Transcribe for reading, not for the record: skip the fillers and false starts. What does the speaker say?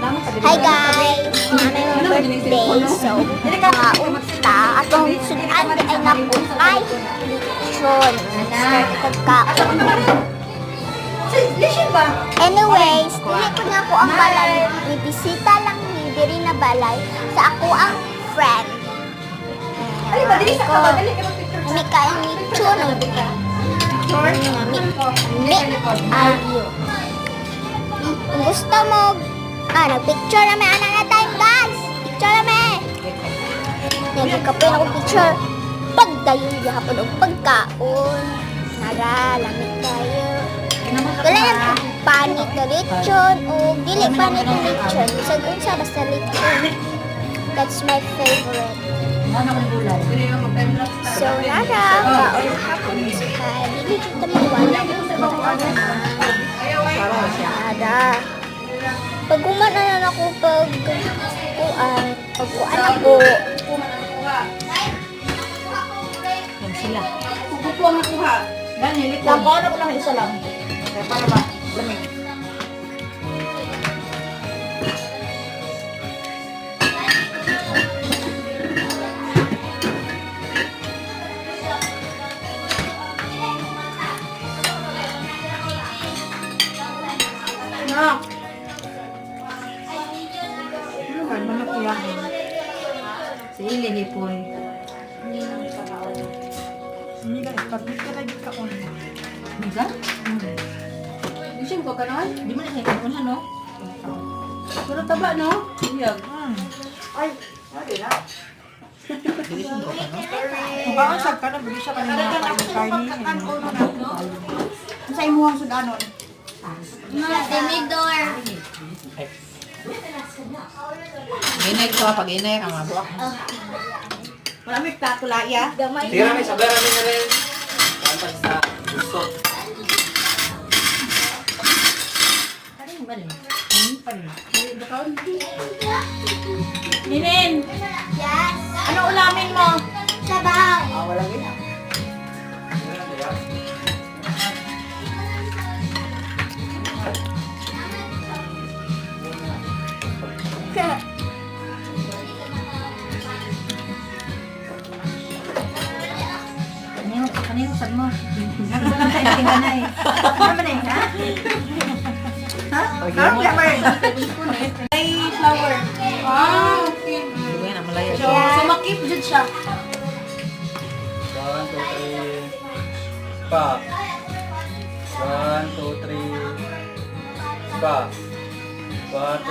Hi guys! Namin yung birthday. So, unta. Atong sudan di ay napukay. Lechon. Start itong kaon. Anyways, dili ko na ako ang balay. May bisita lang ni diri na balay sa ako ang friend. Hindi ka ang lechon. Ayo. Kung gusto mo, nag-picture na may anak na tayo, guys! Picture na may! Nagkakapoy na akong picture. Pagdayon, gahapon o pagkaon. Nara, lamig tayo. Wala lang panit na lechon o dili panit na lechon. Unsa basta lechon. That's my favorite. So, nara, kaon hapon sa dili kita mawala. Nara. Pag-uman na ako pag-kuan ako. Yan sila. Kukupo ang nakuha. Gani, likod. Lambaw na ko lang isa lang. Kaya para ba? Lamig. Nak! Ano ba? Manok yan. Sa ili hipon. Hindi ka ipaglit ka lagi ka on. Miga? Isin ko ka noon? Di mo na sa hipon no? Pero taba no? Iyag. Ay, hindi na. Kung bakit sag ka na, bili siya kanina kain. Ang sa imuhang sudanon. Tinidor. Inay ko pag inay ka mabuak. Wala may tatulaya. Tira may sabar namin na rin. Pantas sa gusto. Ano ba rin? Ninin, Yes. ano ulamin mo? Sabaw. Wala gina. Kanino sad mo? Ano ba tayo tingnan na eh? Ano ba na eh, ha? Ha? Ano ba ba? Ay, flower. Ah, okay. Dugo yan, malaya. So makip dyan siya. 1, 2, 3. Pa. 1, 2, 3. Pa. 1, 2.